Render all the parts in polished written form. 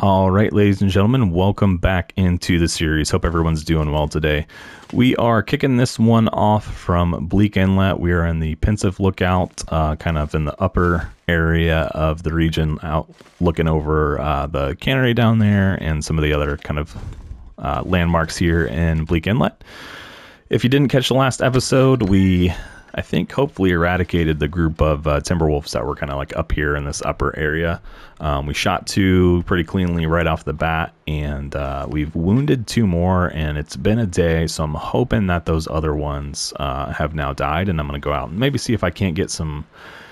All right, ladies and gentlemen, welcome back into the series. Hope everyone's doing well today. We are kicking this one off from Bleak Inlet. We are in the Pensive Lookout, kind of in the upper area of the region, out looking over the cannery down there and some of the other kind of landmarks here in Bleak Inlet. If you didn't catch the last episode, I think hopefully eradicated the group of timberwolves that were kind of like up here in this upper area. We shot two pretty cleanly right off the bat, and we've wounded two more, and it's been a day, so I'm hoping that those other ones have now died, and I'm going to go out and maybe see if I can't get some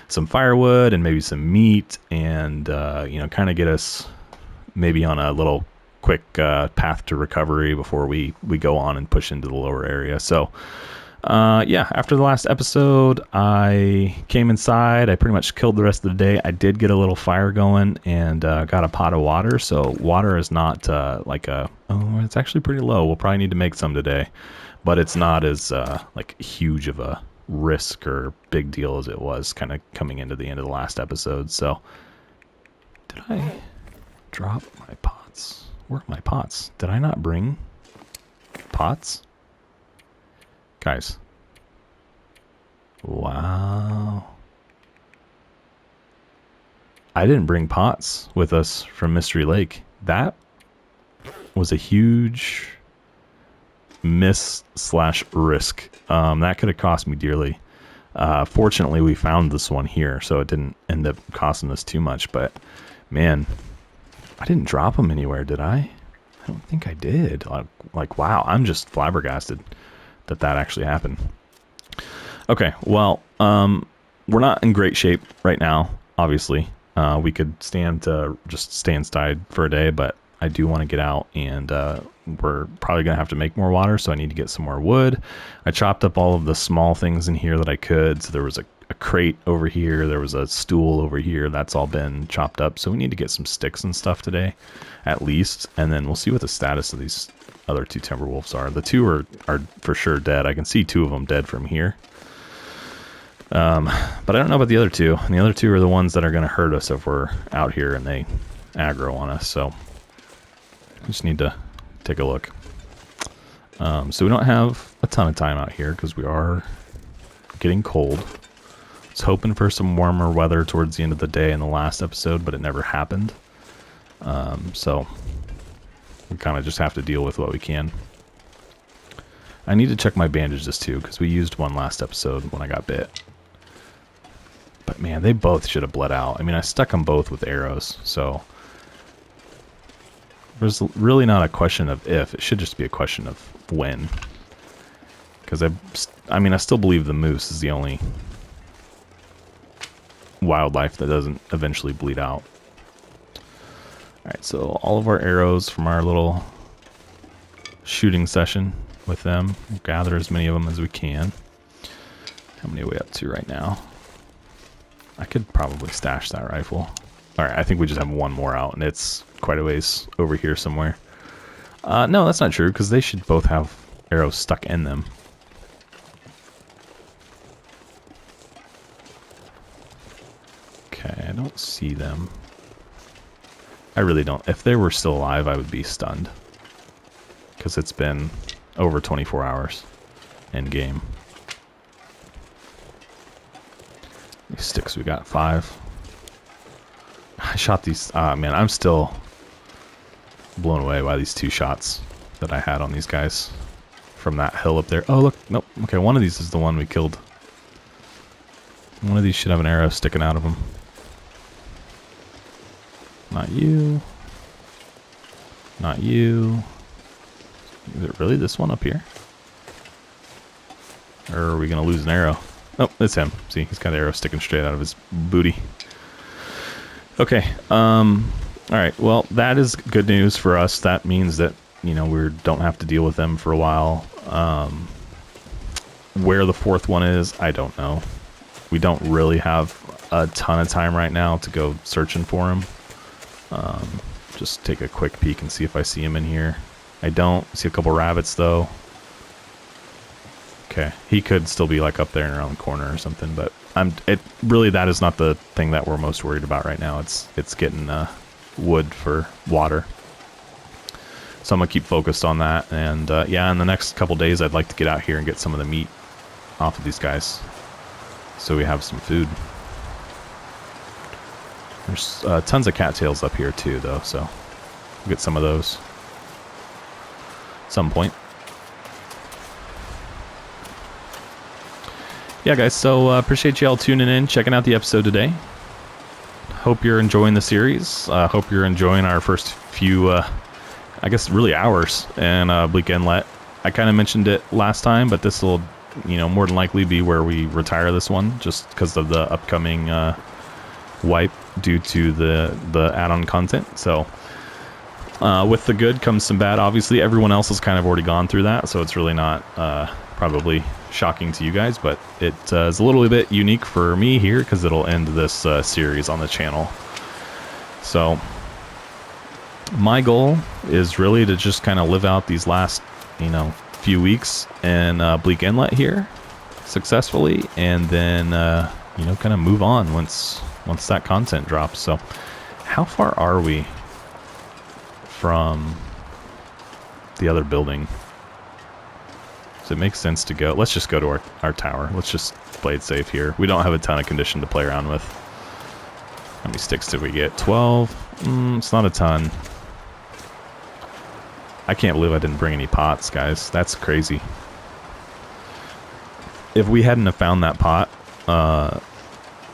firewood and maybe some meat, and kind of get us maybe on a little quick path to recovery before we go on and push into the lower area. So after the last episode, I came inside. I pretty much killed the rest of the day. I did get a little fire going and got a pot of water. So water is not it's actually pretty low. We'll probably need to make some today, but it's not as huge of a risk or big deal as it was kind of coming into the end of the last episode. So did I drop my pots? Where are my pots? Did I not bring pots? Guys. Wow. I didn't bring pots with us from Mystery Lake. That was a huge miss/risk. That could have cost me dearly. Fortunately, we found this one here, so it didn't end up costing us too much. But, man, I didn't drop them anywhere, did I? I don't think I did. Wow, I'm just flabbergasted that actually happened. Okay, well, we're not in great shape right now, obviously. We could stand to just stay inside for a day, but I do want to get out, and we're probably going to have to make more water, so I need to get some more wood. I chopped up all of the small things in here that I could. So there was a crate over here, there was a stool over here. That's all been chopped up, so we need to get some sticks and stuff today, at least, and then we'll see what the status of these other two timberwolves are. The two are for sure dead. I can see two of them dead from here. But I don't know about the other two. And the other two are the ones that are going to hurt us if we're out here and they aggro on us. So just need to take a look. So we don't have a ton of time out here because we are getting cold. I was hoping for some warmer weather towards the end of the day in the last episode, but it never happened. So we kind of just have to deal with what we can. I need to check my bandages too, because we used one last episode when I got bit. But man, they both should have bled out. I mean, I stuck them both with arrows, so there's really not a question of if. It should just be a question of when. Because I still believe the moose is the only wildlife that doesn't eventually bleed out. Alright, so all of our arrows from our little shooting session with them. We'll gather as many of them as we can. How many are we up to right now? I could probably stash that rifle. Alright, I think we just have one more out, and it's quite a ways over here somewhere. No, that's not true, because they should both have arrows stuck in them. Okay, I don't see them. I really don't. If they were still alive, I would be stunned. Because it's been over 24 hours end game. These sticks, we got 5. I shot these. Man, I'm still blown away by these 2 shots that I had on these guys from that hill up there. Oh, look. Nope. Okay, one of these is the one we killed. One of these should have an arrow sticking out of them. Not you. Not you. Is it really this one up here? Or are we going to lose an arrow? Oh, it's him. See, he's got an arrow sticking straight out of his booty. Okay. Alright, well, that is good news for us. That means that, we don't have to deal with them for a while. Where the 4th one is, I don't know. We don't really have a ton of time right now to go searching for him. Just take a quick peek and see if I see him in here. I don't see a couple rabbits though. Okay, he could still be like up there and around the corner or something, but that is not the thing that we're most worried about right now. It's getting wood for water. So I'm going to keep focused on that. And yeah, in the next couple days, I'd like to get out here and get some of the meat off of these guys, so we have some food. There's tons of cattails up here too, though, so we'll get some of those at some point. Yeah, guys, so appreciate you all tuning in, checking out the episode today. Hope you're enjoying the series. Hope you're enjoying our first few, I guess, really hours in Bleak Inlet. I kind of mentioned it last time, but this will, more than likely be where we retire this one, just because of the upcoming wipe due to the add-on content. So with the good comes some bad. Obviously, everyone else has kind of already gone through that, so it's really not probably shocking to you guys, but it is a little bit unique for me here because it'll end this series on the channel. So my goal is really to just kind of live out these last, few weeks in Bleak Inlet here successfully, and then kind of move on once that content drops. So how far are we from the other building? Does it make sense to go? Let's just go to our tower. Let's just play it safe here. We don't have a ton of condition to play around with. How many sticks did we get? 12? It's not a ton. I can't believe I didn't bring any pots, guys. That's crazy. If we hadn't have found that pot,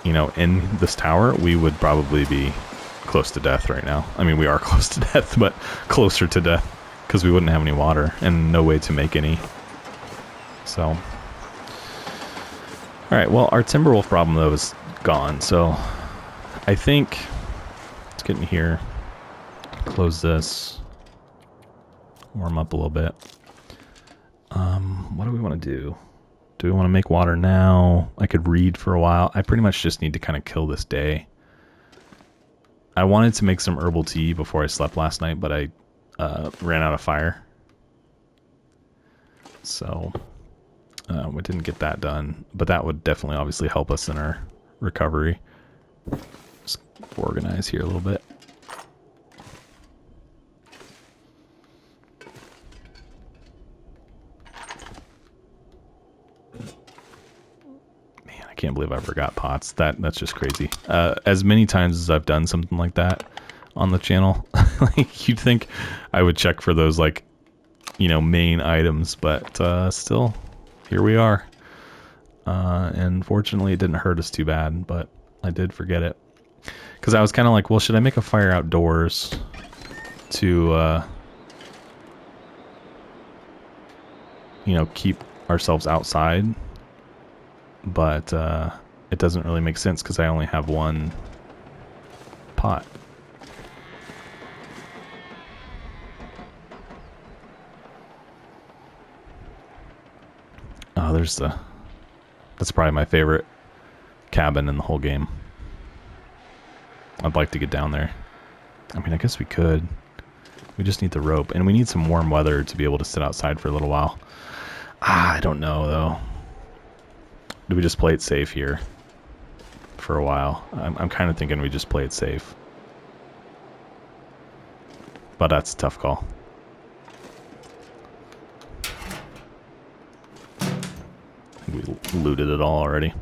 in this tower, we would probably be close to death right now. I mean, we are close to death, but closer to death because we wouldn't have any water and no way to make any. So, all right. Well, our Timberwolf problem though is gone. So, I think let's get in here, close this, warm up a little bit. What do we want to do? Do we want to make water now? I could read for a while. I pretty much just need to kind of kill this day. I wanted to make some herbal tea before I slept last night, but I ran out of fire. So we didn't get that done. But that would definitely obviously help us in our recovery. Just organize here a little bit. I can't believe I forgot pots. That's just crazy. As many times as I've done something like that on the channel, like you'd think I would check for those main items, but still, here we are. And fortunately, it didn't hurt us too bad, but I did forget it because I was kind of like, well, should I make a fire outdoors to keep ourselves outside? But it doesn't really make sense because I only have one pot. Oh, that's probably my favorite cabin in the whole game. I'd like to get down there. I mean, I guess we could. We just need the rope, and we need some warm weather to be able to sit outside for a little while. I don't know, though. Do we just play it safe here for a while? I'm kind of thinking we just play it safe. But that's a tough call. I think we looted it all already.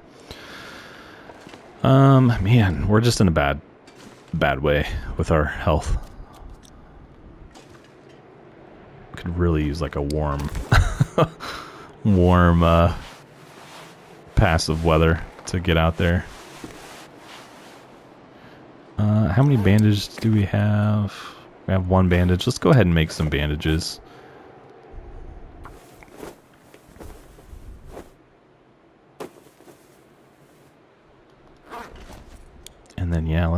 Man, we're just in a bad way with our health. Could really use like a warm passive weather to get out there. How many bandages do we have? We have one bandage. Let's go ahead and make some bandages. And then yeah,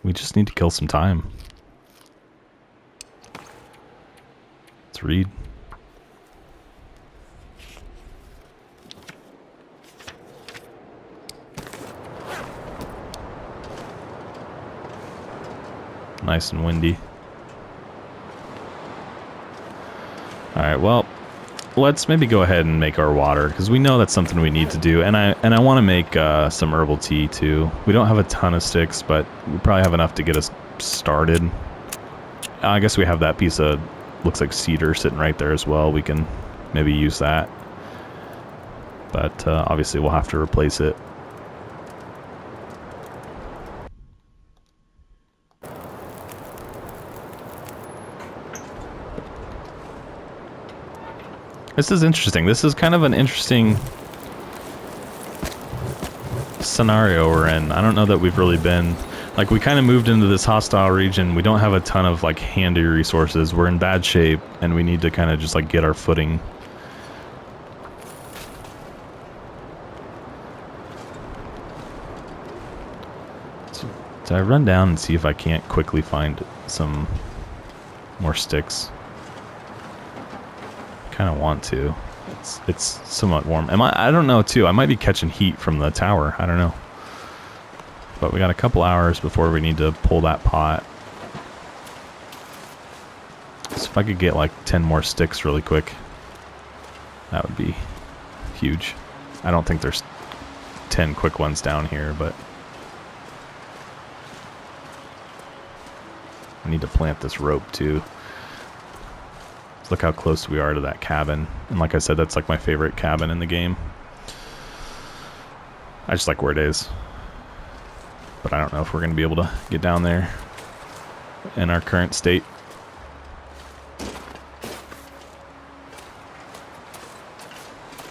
we just need to kill some time. Let's read. Nice and windy. Alright, well, let's maybe go ahead and make our water, because we know that's something we need to do. And I want to make some herbal tea, too. We don't have a ton of sticks, but we probably have enough to get us started. I guess we have that piece of, looks like cedar sitting right there as well. We can maybe use that. But obviously we'll have to replace it. This is interesting. This is kind of an interesting scenario we're in. I don't know that we've really been... Like, we kind of moved into this hostile region. We don't have a ton of, like, handy resources. We're in bad shape, and we need to kind of just, like, get our footing. So I run down and see if I can't quickly find some more sticks. Kind of want to. It's somewhat warm. I don't know, too. I might be catching heat from the tower. I don't know. But we got a couple hours before we need to pull that pot. So if I could get like 10 more sticks really quick, that would be huge. I don't think there's 10 quick ones down here, but I need to plant this rope too. Look how close we are to that cabin. And like I said, that's like my favorite cabin in the game. I just like where it is. But I don't know if we're going to be able to get down there in our current state.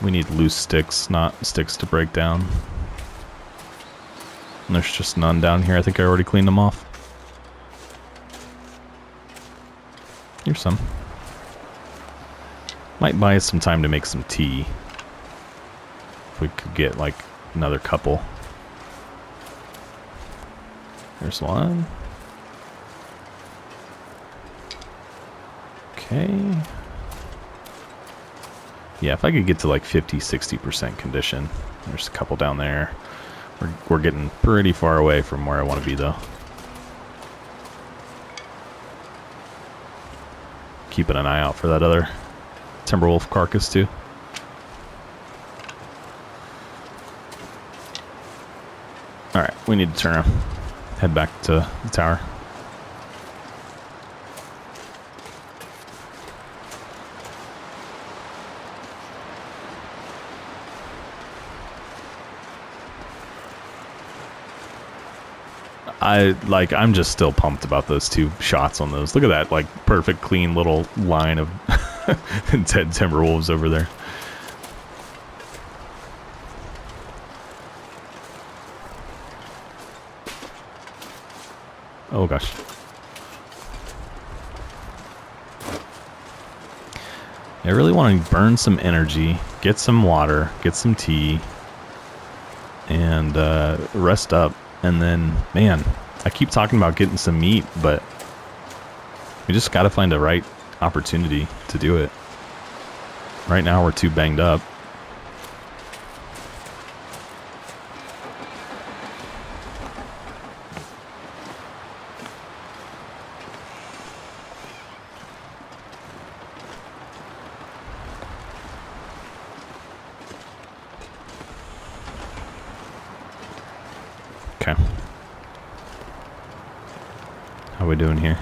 We need loose sticks, not sticks to break down. And there's just none down here. I think I already cleaned them off. Here's some. Might buy us some time to make some tea. If we could get like another couple. There's one. Okay. Yeah, if I could get to like 50-60% condition. There's a couple down there. We're getting pretty far away from where I want to be though. Keeping an eye out for that other Timberwolf carcass too. Alright, we need to turn around. Head back to the tower. I'm just still pumped about those two shots on those. Look at that, like, perfect, clean little line of dead Timberwolves over there. Oh gosh. I really want to burn some energy, get some water, get some tea, and rest up. And then, man, I keep talking about getting some meat, but we just got to find the right opportunity to do it. Right now, we're too banged up. Okay. How we doing here?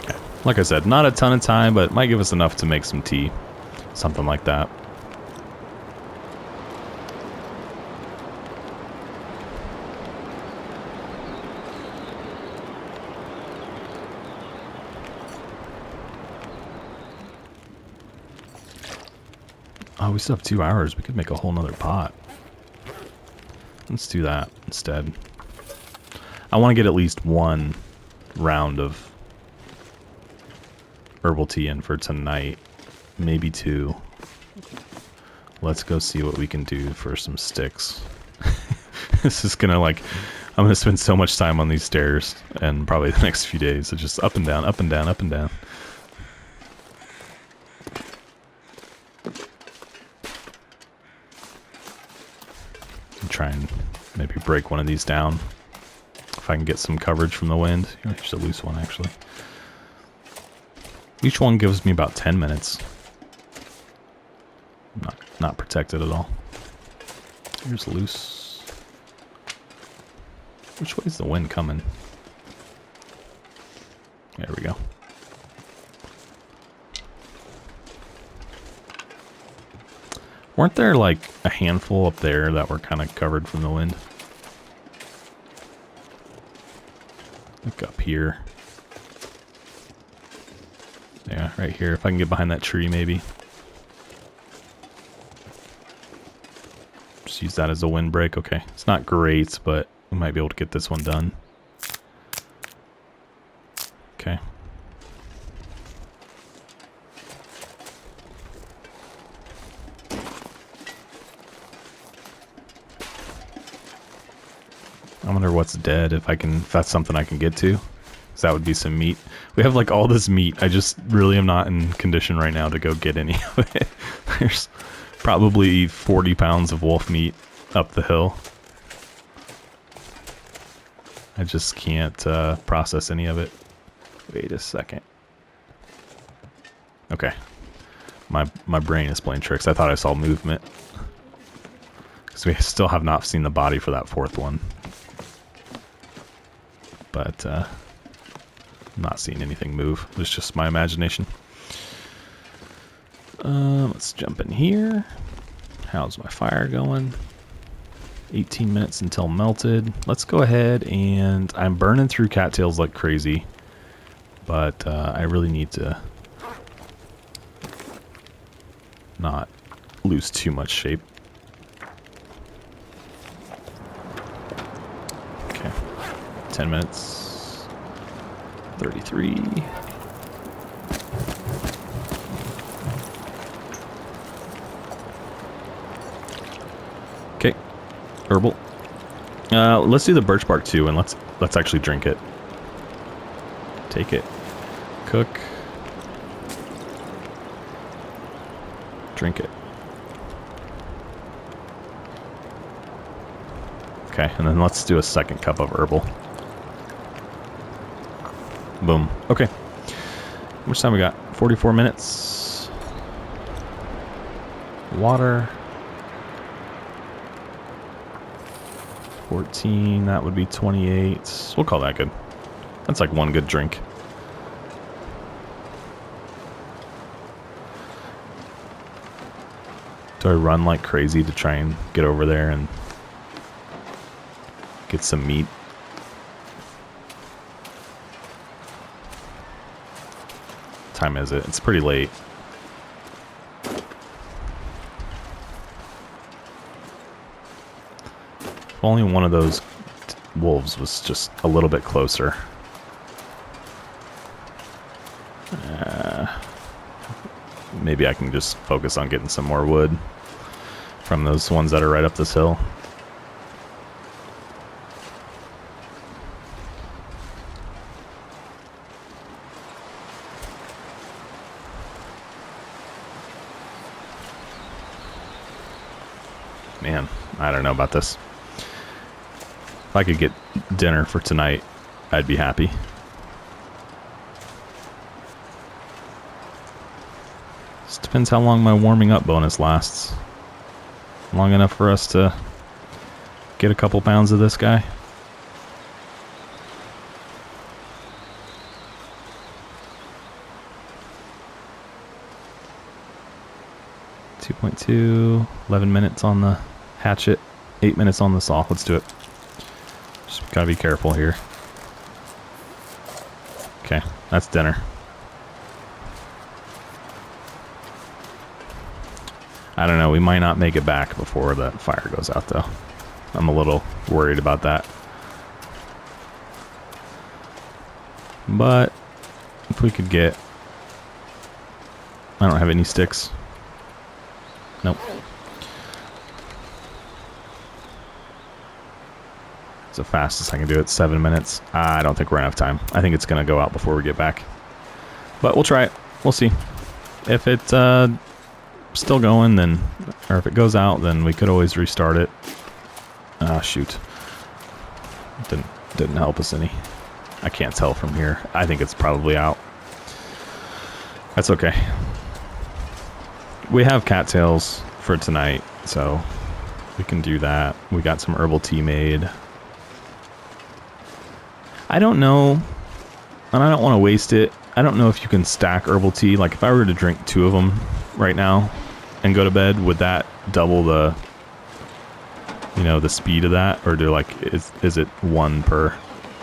Okay. Like I said, not a ton of time, but it might give us enough to make some tea. Something like that. Oh, we still have 2 hours. We could make a whole nother pot. Let's do that instead. I want to get at least 1 round of herbal tea in for tonight. Maybe 2. Let's go see what we can do for some sticks. This is gonna I'm gonna spend so much time on these stairs and probably the next few days. It's just up and down, up and down, up and down. Try and maybe break one of these down if I can get some coverage from the wind. Here's a loose one actually. Each one gives me about 10 minutes. Not protected at all. Here's loose. Which way is the wind coming? There we go. Weren't there like a handful up there that were kind of covered from the wind? Look up here. Yeah, right here. If I can get behind that tree, maybe. Just use that as a windbreak. Okay, it's not great, but we might be able to get this one done. Okay. I wonder what's dead, if that's something I can get to. Because that would be some meat. We have like all this meat. I just really am not in condition right now to go get any of it. There's probably 40 pounds of wolf meat up the hill. I just can't process any of it. Wait a second. Okay. My brain is playing tricks. I thought I saw movement. Because we still have not seen the body for that fourth one. But I'm not seeing anything move. It's just my imagination. Let's jump in here. How's my fire going? 18 minutes until melted. Let's go ahead and I'm burning through cattails like crazy. But I really need to not lose too much shape. Okay. 10 minutes. 33. Okay. Herbal. Let's do the birch bark too, and let's actually drink it. Take it. Cook. Drink it. Okay, and then let's do a second cup of herbal. Boom. Okay. How much time we got? 44 minutes. Water. 14, that would be 28. We'll call that good. That's like one good drink. Do I run like crazy to try and get over there and get some meat? What time is it? It's pretty late. If only one of those wolves was just a little bit closer. Maybe I can just focus on getting some more wood from those ones that are right up this hill. Man, I don't know about this. If I could get dinner for tonight, I'd be happy. Just depends how long my warming up bonus lasts. Long enough for us to get a couple pounds of this guy. .2, 11 minutes on the hatchet, 8 minutes on the saw. Let's do it. Just gotta be careful here. Okay, that's dinner. I don't know, we might not make it back before the fire goes out though. I'm a little worried about that. But if we could get... I don't have any sticks. Nope. It's the fastest I can do it, 7 minutes. I don't think we're gonna have time. I think it's gonna go out before we get back. But we'll try it. We'll see. If it's still going, then, or if it goes out, then we could always restart it. Ah, shoot. Didn't help us any. I can't tell from here. I think it's probably out. That's okay. we have cattails for tonight, so we can do that. We got some herbal tea made. I don't know, and I don't want to waste it. I don't know if you can stack herbal tea. Like, if I were to drink 2 of them right now and go to bed, would that double the, you know, the speed of that? Or do, like, is it 1 per?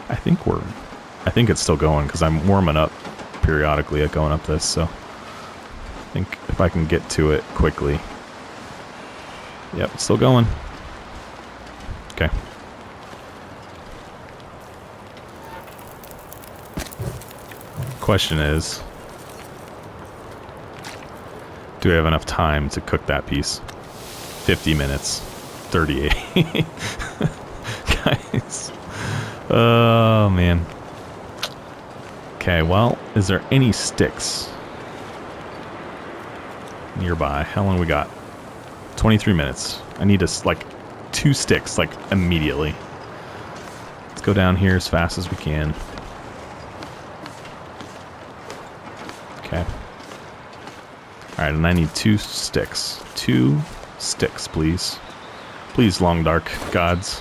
I think it's still going, because I'm warming up periodically at going up this, so I think if I can get to it quickly. Yep, it's still going. Okay. Question is, do we have enough time to cook that piece? 50 minutes. 38. Guys. Oh, man. Okay, well, is there any sticks nearby? How long we got? 23 minutes. I need like 2 sticks, like, immediately. Let's go down here as fast as we can. Okay. Alright, and I need 2 sticks. 2 sticks, please. Please, long dark gods.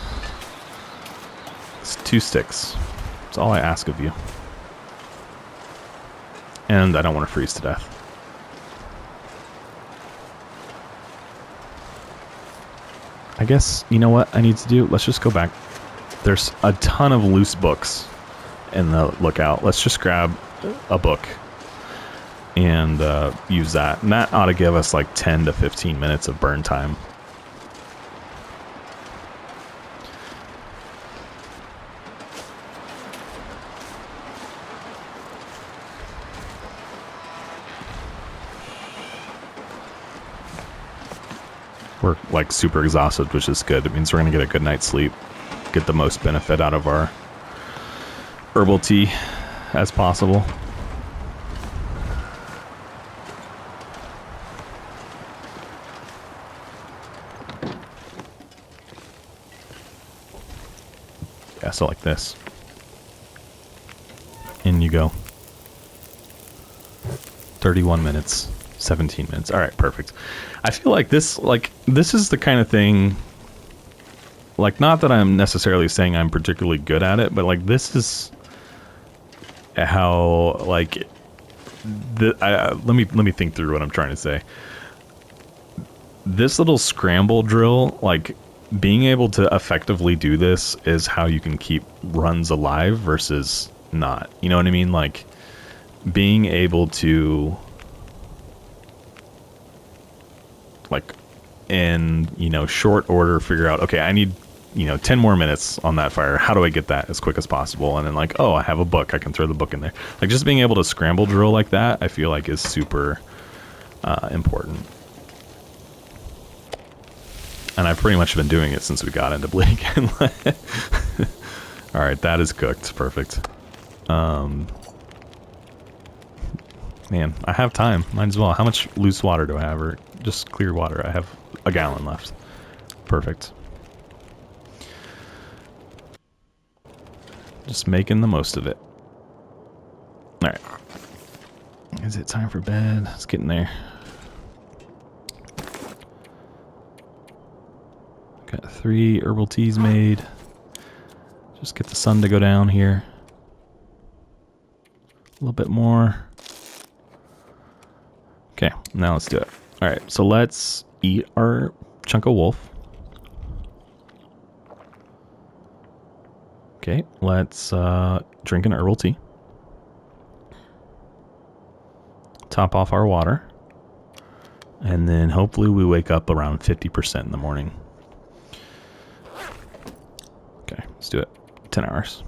It's 2 sticks. That's all I ask of you. And I don't want to freeze to death. I guess, you know what I need to do? Let's just go back. There's a ton of loose books in the lookout. Let's just grab a book and use that. And that ought to give us like 10 to 15 minutes of burn time. We're like super exhausted, which is good. It means we're going to get a good night's sleep, get the most benefit out of our herbal tea as possible. Yeah, so like this. In you go. 31 minutes. 17 minutes. All right, perfect. I feel like this is the kind of thing, like, not that I'm necessarily saying I'm particularly good at it, but like this is how, like, let me think through what I'm trying to say. This little scramble drill, like, being able to effectively do this is how you can keep runs alive versus not. You know what I mean? Like, being able to, like, in, you know, short order figure out, okay, I need, you know, 10 more minutes on that fire. How do I get that as quick as possible? And then, like, oh, I have a book. I can throw the book in there. Like, just being able to scramble drill like that, I feel like is super important. And I've pretty much been doing it since we got into Bleak Inlet. All right, that is cooked. Perfect. Man, I have time. Might as well. How much loose water do I have? Or just clear water? I have a gallon left. Perfect. Just making the most of it. All right. Is it time for bed? It's getting there. Got 3 herbal teas made. Just get the sun to go down here. A little bit more. Okay, now let's do it. All right, so let's eat our chunk of wolf. Okay, let's drink an herbal tea. Top off our water. And then hopefully we wake up around 50% in the morning. Okay, let's do it. 10 hours.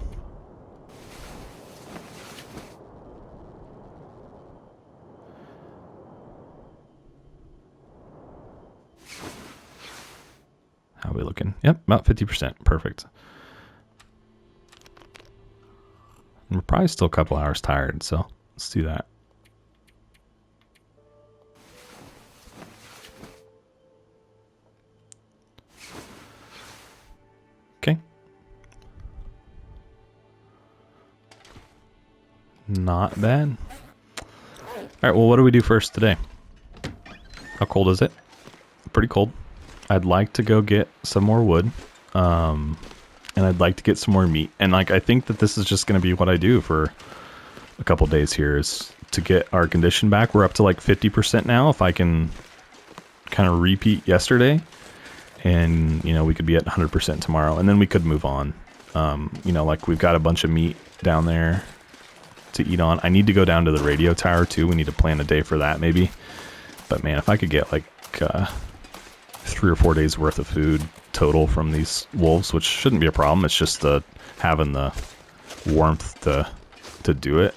How are we looking? Yep, about 50%. Perfect. And we're probably still a couple hours tired, so let's do that. Okay. Not bad. All right, well, what do we do first today? How cold is it? Pretty cold. I'd like to go get some more wood. And I'd like to get some more meat. And like, I think that this is just going to be what I do for a couple days here, is to get our condition back. We're up to like 50% now. If I can kind of repeat yesterday, and you know, we could be at 100% tomorrow, and then we could move on. You know, like we've got a bunch of meat down there to eat on. I need to go down to the radio tower too. We need to plan a day for that maybe. But man, if I could get like 3 or 4 days worth of food total from these wolves, which shouldn't be a problem. It's just having the warmth to do it.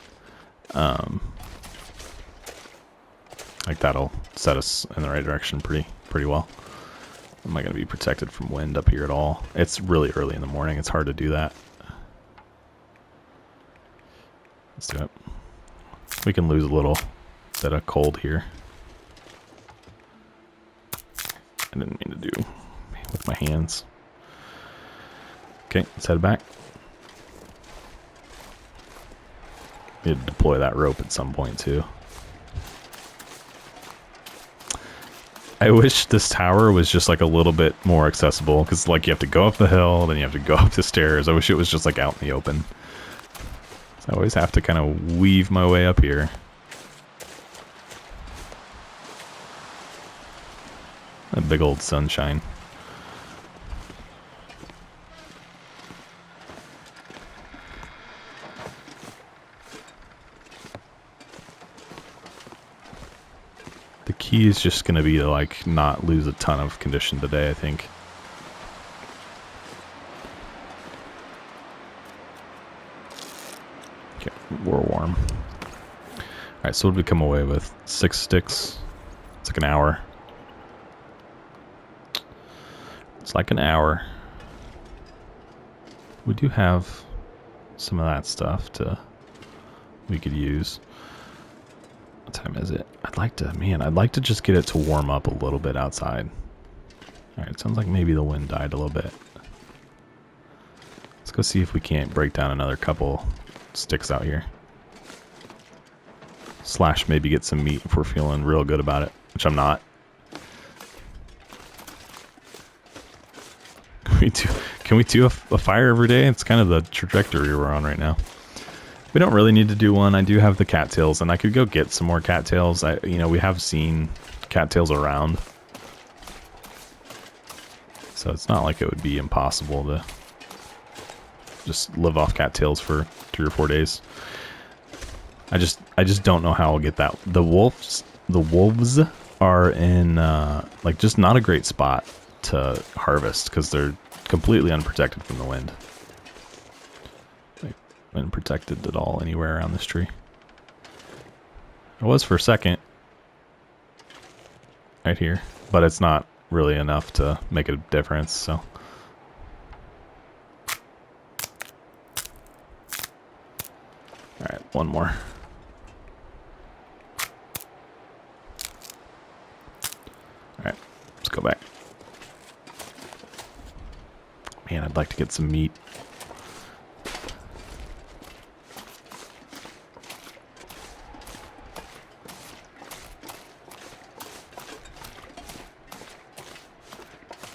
Like that'll set us in the right direction pretty well. Am I going to be protected from wind up here at all? It's really early in the morning. It's hard to do that. Let's do it. We can lose a little bit of cold here. I didn't mean to do with my hands. Okay, let's head back. Need to deploy that rope at some point too. I wish this tower was just like a little bit more accessible, because like you have to go up the hill, then you have to go up the stairs. I wish it was just like out in the open. So I always have to kind of weave my way up here. A big old sunshine. The key is just going to be to like not lose a ton of condition today, I think. Okay, we're warm. Alright, so what did we come away with? 6 sticks. It's like an hour. It's like an hour. We do have some of that stuff we could use. What time is it? I'd like to just get it to warm up a little bit outside. Alright, it sounds like maybe the wind died a little bit. Let's go see if we can't break down another couple sticks out here. Slash maybe get some meat if we're feeling real good about it, which I'm not. Can we do a fire every day? It's kind of the trajectory we're on right now. We don't really need to do one. I do have the cattails, and I could go get some more cattails. You know, we have seen cattails around, so it's not like it would be impossible to just live off cattails for 3 or 4 days. I just don't know how I'll get that. The wolves are in like just not a great spot to harvest because they're completely unprotected from the wind. They've been protected at all anywhere around this tree. It was for a second right here, but it's not really enough to make a difference, so. Alright, one more. Alright, let's go back. Man, I'd like to get some meat.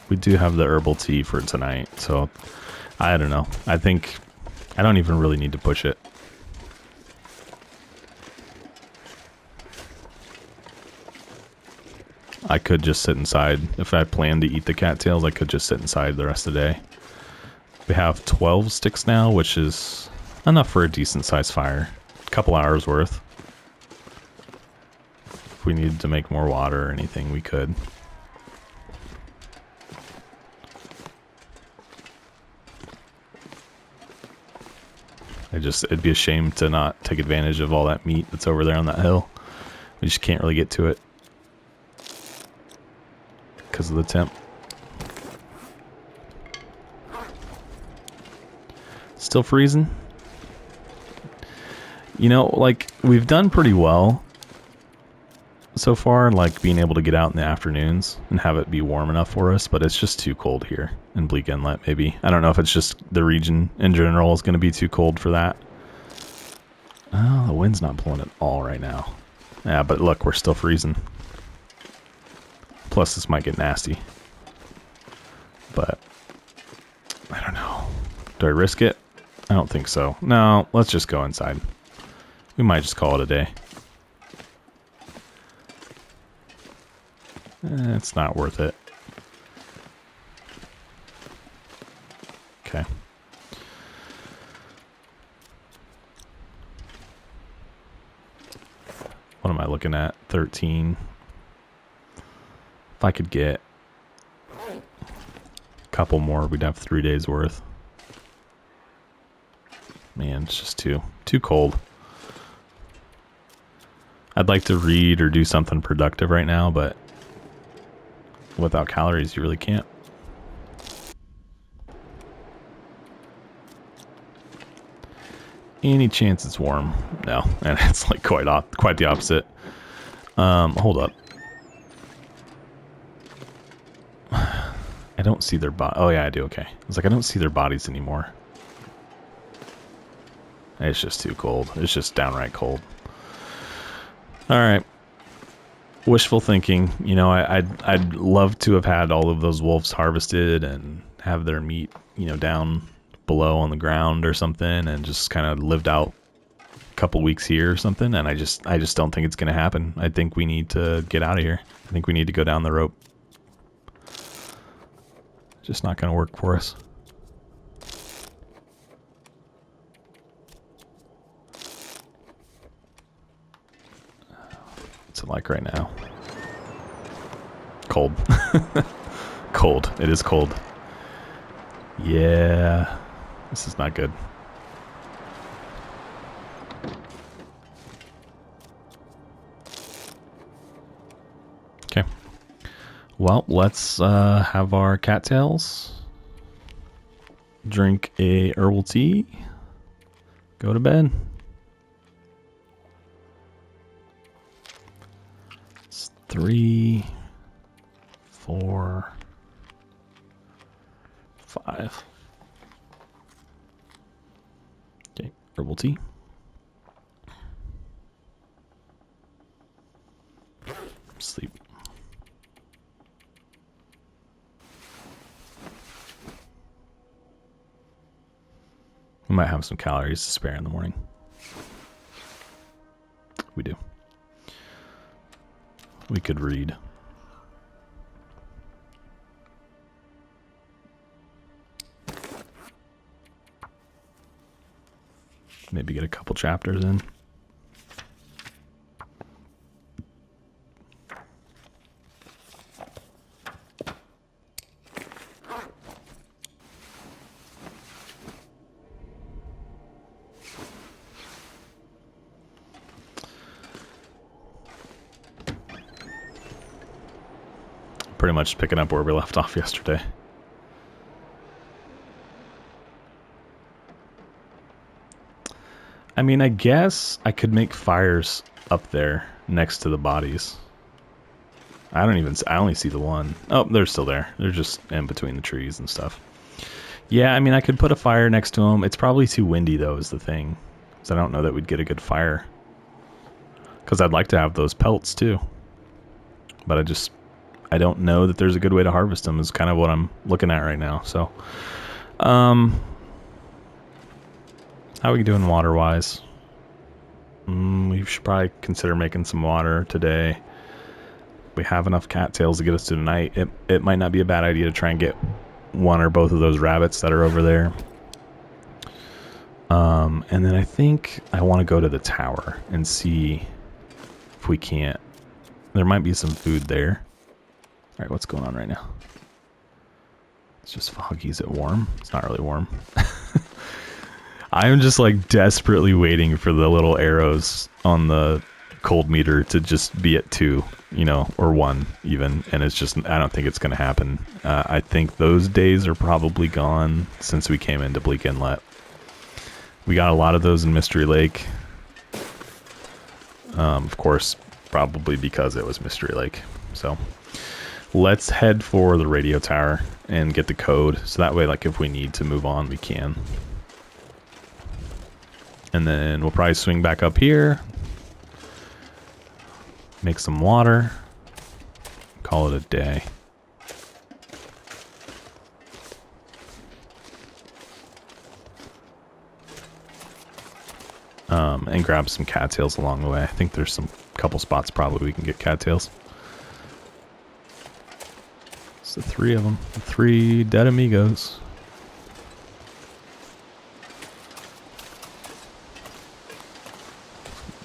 We do have the herbal tea for tonight, so I don't know. I think I don't even really need to push it. I could just sit inside. If I plan to eat the cattails, I could just sit inside the rest of the day. We have 12 sticks now, which is enough for a decent sized fire. A couple hours worth. If we needed to make more water or anything, we could. It'd be a shame to not take advantage of all that meat that's over there on that hill. We just can't really get to it because of the temp. Still freezing. You know, like, we've done pretty well so far, like being able to get out in the afternoons and have it be warm enough for us, but it's just too cold here in Bleak Inlet, maybe. I don't know if it's just the region in general is going to be too cold for that. Oh, the wind's not blowing at all right now. Yeah, but look, we're still freezing. Plus, this might get nasty. But I don't know. Do I risk it? I don't think so. No, let's just go inside. We might just call it a day. It's not worth it. Okay. What am I looking at? 13. If I could get a couple more, we'd have 3 days worth. Man, it's just too cold. I'd like to read or do something productive right now, but without calories, you really can't. Any chance it's warm? No, and it's like quite the opposite. Hold up. I don't see their body. Oh yeah, I do. Okay, it's like I don't see their bodies anymore. It's just too cold. It's just downright cold. All right. Wishful thinking. You know, I'd love to have had all of those wolves harvested and have their meat, you know, down below on the ground or something, and just kind of lived out a couple weeks here or something. And I just don't think it's going to happen. I think we need to get out of here. I think we need to go down the rope. Just not going to work for us. What's it like right now? Cold. Cold. It is cold. Yeah. This is not good. Okay. Well, let's have our cattails. Drink a herbal tea. Go to bed. It's 3, 4, 5. Okay, herbal tea. Sleep. We might have some calories to spare in the morning. We do. We could read. Maybe get a couple chapters in. Pretty much picking up where we left off yesterday. I mean, I guess I could make fires up there next to the bodies. I only see the one. Oh, they're still there. They're just in between the trees and stuff. Yeah, I mean, I could put a fire next to them. It's probably too windy, though, is the thing. Because I don't know that we'd get a good fire. Because I'd like to have those pelts, too. But I don't know that there's a good way to harvest them is kind of what I'm looking at right now. So, how are we doing water-wise? We should probably consider making some water today. We have enough cattails to get us to tonight. It might not be a bad idea to try and get one or both of those rabbits that are over there. And then I think I want to go to the tower and see if we can't. There might be some food there. All right, what's going on right now? It's just foggy. Is it warm? It's not really warm. I'm just like desperately waiting for the little arrows on the cold meter to just be at 2, you know, or 1 even. And it's just, I don't think it's going to happen. I think those days are probably gone since we came into Bleak Inlet. We got a lot of those in Mystery Lake. Of course, probably because it was Mystery Lake. So let's head for the radio tower and get the code. So that way, like if we need to move on, we can. And then we'll probably swing back up here. Make some water. call it a day. And grab some cattails along the way. I think there's some couple spots probably we can get cattails. It's the 3 of them. The 3 dead amigos.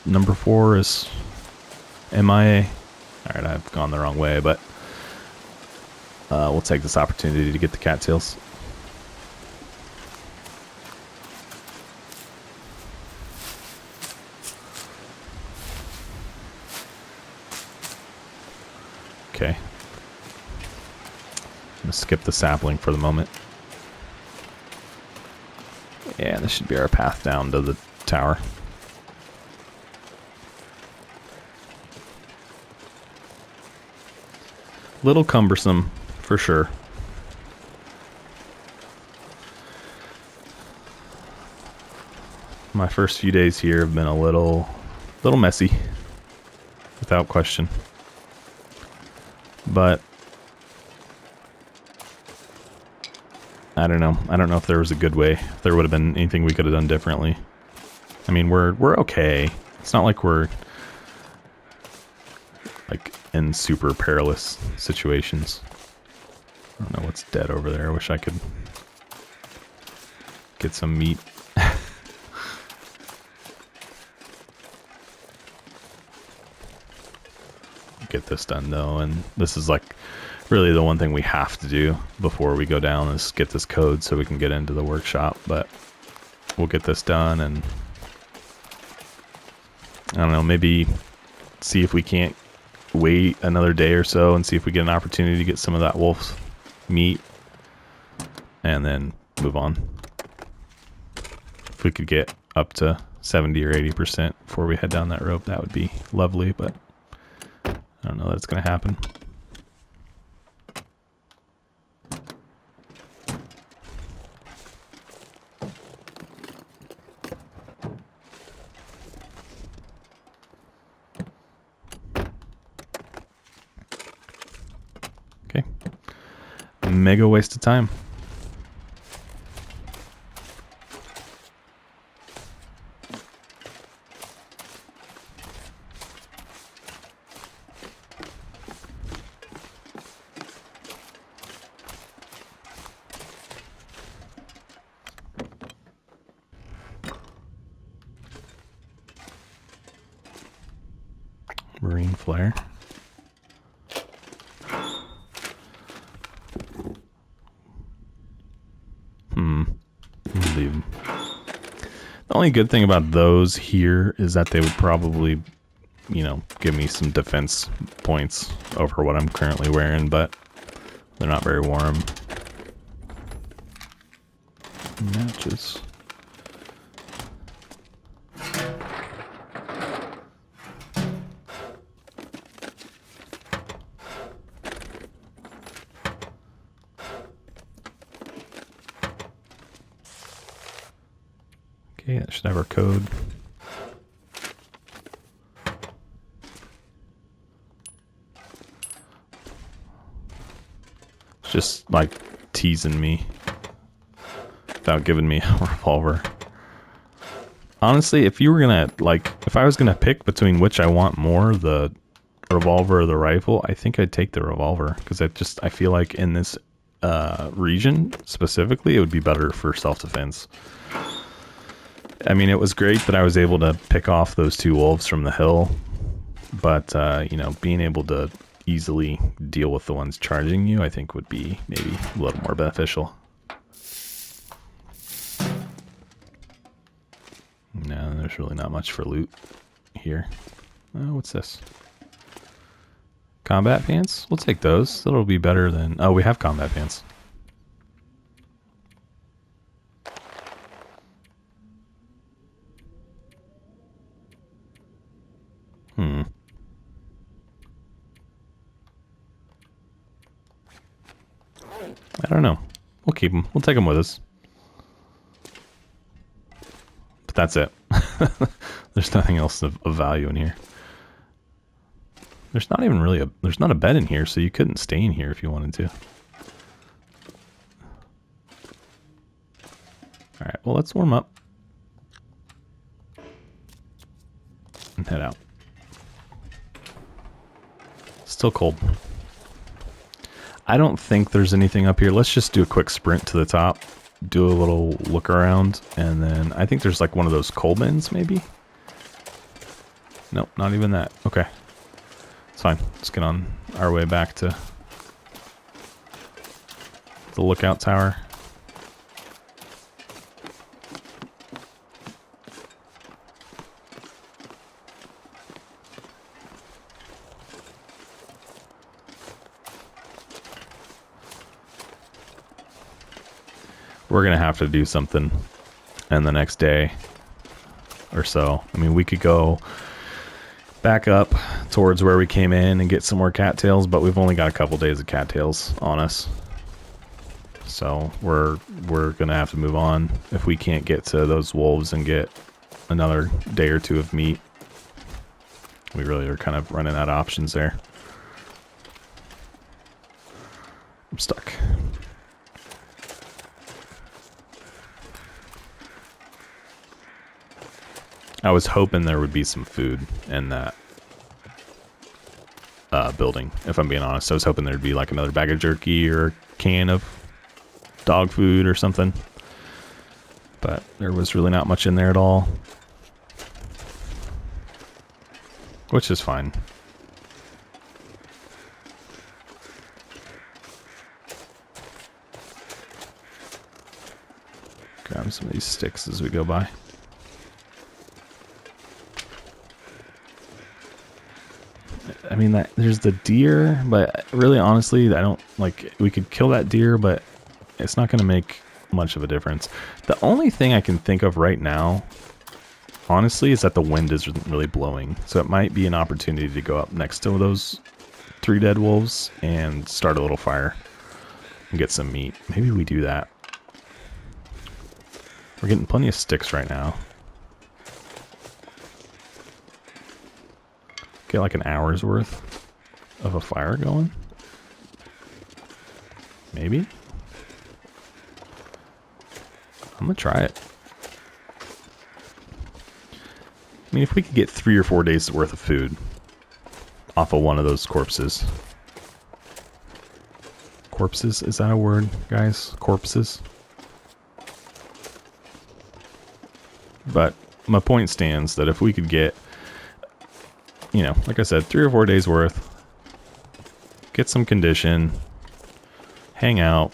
Number 4 is MIA. Alright, I've gone the wrong way, but we'll take this opportunity to get the cattails. Okay. I'm going to skip the sapling for the moment. Yeah, this should be our path down to the tower. Little cumbersome, for sure. My first few days here have been a little messy, without question. But I don't know. I don't know if there was a good way. If there would have been anything we could have done differently. I mean, we're okay. It's not like we're like in super perilous situations. I don't know what's dead over there. I wish I could get some meat. Get this done though, and this is like really the one thing we have to do before we go down is get this code so we can get into the workshop. But we'll get this done, and I don't know, maybe see if we can't wait another day or so and see if we get an opportunity to get some of that wolf's meat and then move on. If we could get up to 70 or 80% before we head down that rope, that would be lovely, but I don't know that it's going to happen. Okay. Mega waste of time. Marine flare. Leave them. The only good thing about those here is that they would probably, you know, give me some defense points over what I'm currently wearing, but they're not very warm. Matches. Okay, that should have our code. It's just like teasing me without giving me a revolver. Honestly, if you were gonna, like, if I was gonna pick between which I want more, the revolver or the rifle, I think I'd take the revolver, because I feel like in this region specifically, it would be better for self-defense. I mean, it was great that I was able to pick off those 2 wolves from the hill, but, you know, being able to easily deal with the ones charging you, I think would be maybe a little more beneficial. No, there's really not much for loot here. Oh, what's this? Combat pants? We'll take those. That'll be better than... Oh, we have combat pants. I don't know. We'll keep them. We'll take them with us. But that's it. There's nothing else of value in here. There's not even really there's not a bed in here, so you couldn't stay in here if you wanted to. Alright, well, let's warm up. And head out. Still cold. I don't think there's anything up here. Let's just do a quick sprint to the top. Do a little look around. And then I think there's like one of those coal bins, maybe? Nope, not even that. Okay. It's fine. Let's get on our way back to the lookout tower. We're going to have to do something in the next day or so. I mean, we could go back up towards where we came in and get some more cattails, but we've only got a couple days of cattails on us. So we're going to have to move on if we can't get to those wolves and get another day or two of meat. We really are kind of running out of options there. I'm stuck. I was hoping there would be some food in that building, if I'm being honest. I was hoping there'd be like another bag of jerky or a can of dog food or something. But there was really not much in there at all. Which is fine. Grab some of these sticks as we go by. I mean, there's the deer, but really, honestly, I don't, like, we could kill that deer, but it's not going to make much of a difference. The only thing I can think of right now, honestly, is that the wind isn't really blowing. So it might be an opportunity to go up next to those 3 dead wolves and start a little fire and get some meat. Maybe we do that. We're getting plenty of sticks right now. Get like an hour's worth of a fire going. Maybe. I'm gonna try it. I mean, if we could get 3 or 4 days worth of food off of one of those corpses. Corpses? Is that a word, guys? Corpses? But my point stands that if we could get, you know, like I said, 3 or 4 days worth, get some condition, hang out,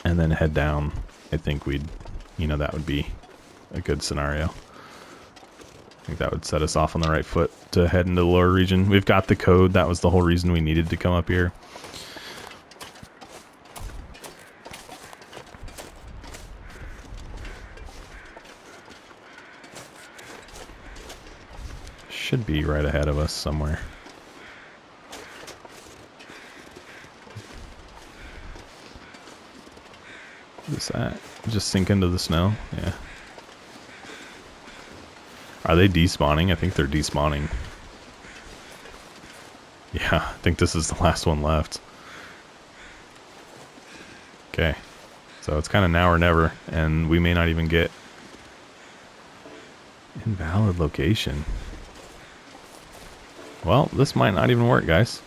and then head down, I think we'd, you know, that would be a good scenario. I think that would set us off on the right foot to head into the lower region. We've got the code. That was the whole reason we needed to come up here. Should be right ahead of us somewhere. Is that just sink into the snow? Yeah. Are they despawning? I think they're despawning. Yeah, I think this is the last one left. Okay. So it's kind of now or never, and we may not even get invalid location. Well, this might not even work, guys.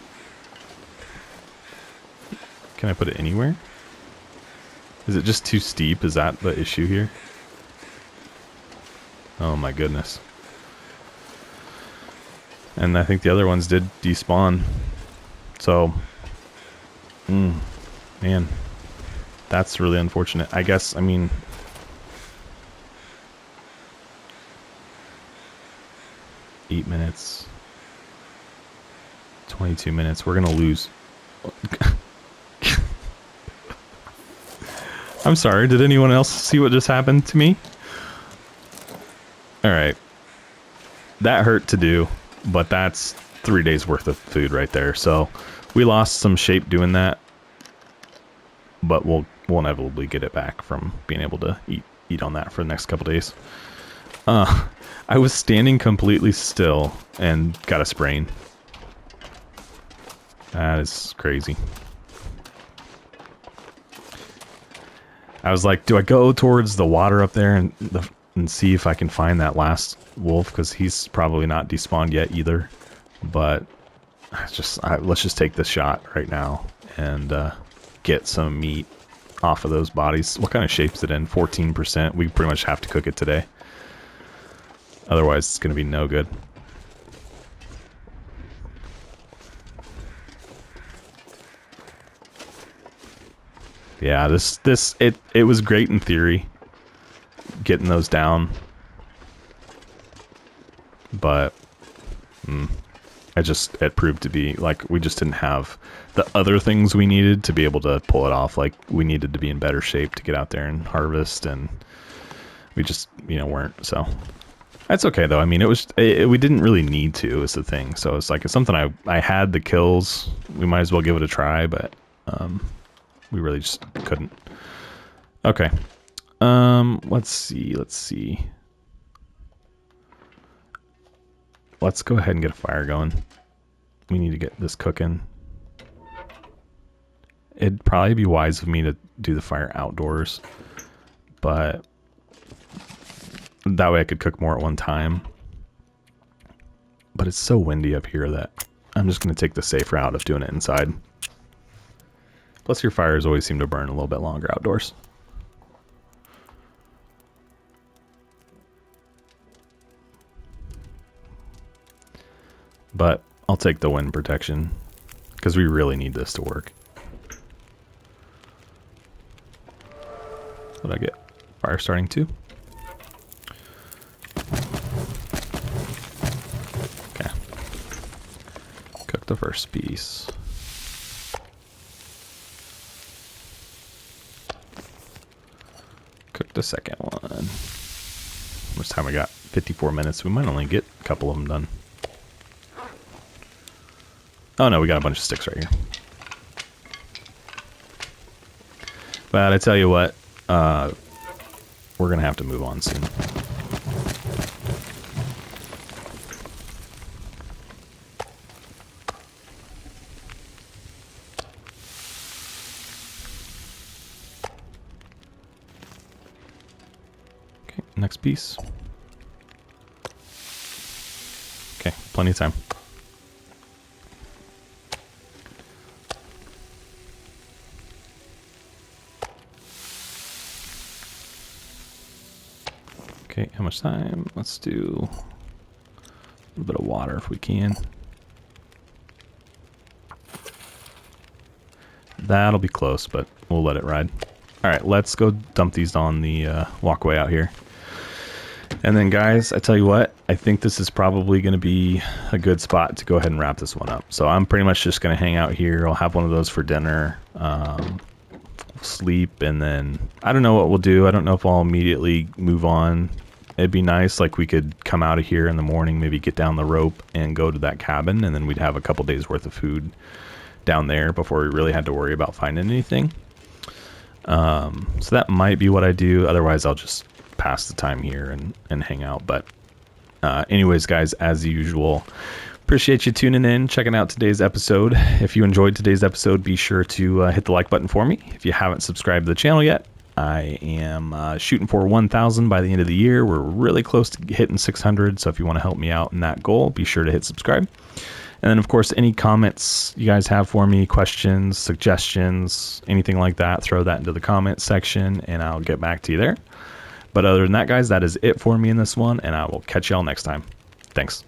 Can I put it anywhere? Is it just too steep? Is that the issue here? Oh my goodness. And I think the other ones did despawn. So, man, that's really unfortunate. I guess, I mean, eight minutes. 22 minutes. We're going to lose. I'm sorry. Did anyone else see what just happened to me? Alright. That hurt to do, but that's 3 days worth of food right there. So we lost some shape doing that, but we'll inevitably get it back from being able to eat on that for the next couple days. I was standing completely still and got a sprain. That is crazy. I was like, do I go towards the water up there and see if I can find that last wolf? Because he's probably not despawned yet either. But let's just take this shot right now and get some meat off of those bodies. What kind of shape is it in? 14%. We pretty much have to cook it today. Otherwise, it's going to be no good. Yeah, it was great in theory, getting those down, but it proved to be like we just didn't have the other things we needed to be able to pull it off. Like we needed to be in better shape to get out there and harvest, and we just weren't. So that's okay though. I mean, we didn't really need to is the thing. So it's like it's something I had the kills. We might as well give it a try, but we really just couldn't. Okay. Let's see. Let's go ahead and get a fire going. We need to get this cooking. It'd probably be wise of me to do the fire outdoors, but that way I could cook more at one time. But it's so windy up here that I'm just going to take the safe route of doing it inside. Plus your fires always seem to burn a little bit longer outdoors. But I'll take the wind protection because we really need this to work. What did I get? Fire starting too? Okay. Cook the first piece. Cook the second one. How much time we got? 54 minutes. We might only get a couple of them done. Oh no, we got a bunch of sticks right here. But I tell you what, we're gonna have to move on soon. Okay, next piece. Okay, plenty of time. Okay, how much time? Let's do a little bit of water if we can. That'll be close, but we'll let it ride. All right, let's go dump these on the walkway out here. And then, guys, I tell you what, I think this is probably going to be a good spot to go ahead and wrap this one up. So I'm pretty much just going to hang out here. I'll have one of those for dinner. Sleep, and then I don't know what we'll do. I don't know if I'll immediately move on. It'd be nice, like we could come out of here in the morning, maybe get down the rope and go to that cabin, and then we'd have a couple days worth of food down there before we really had to worry about finding anything. So that might be what I do. Otherwise, I'll just pass the time here and hang out. But anyways, guys, as usual, appreciate you tuning in, checking out today's episode. If you enjoyed today's episode, be sure to hit the like button for me. If you haven't subscribed to the channel yet, I am shooting for 1,000 by the end of the year. We're really close to hitting 600, so if you want to help me out in that goal, be sure to hit subscribe. And then, of course, any comments you guys have for me, questions, suggestions, anything like that, throw that into the comment section, and I'll get back to you there. But other than that, guys, that is it for me in this one, and I will catch y'all next time. Thanks.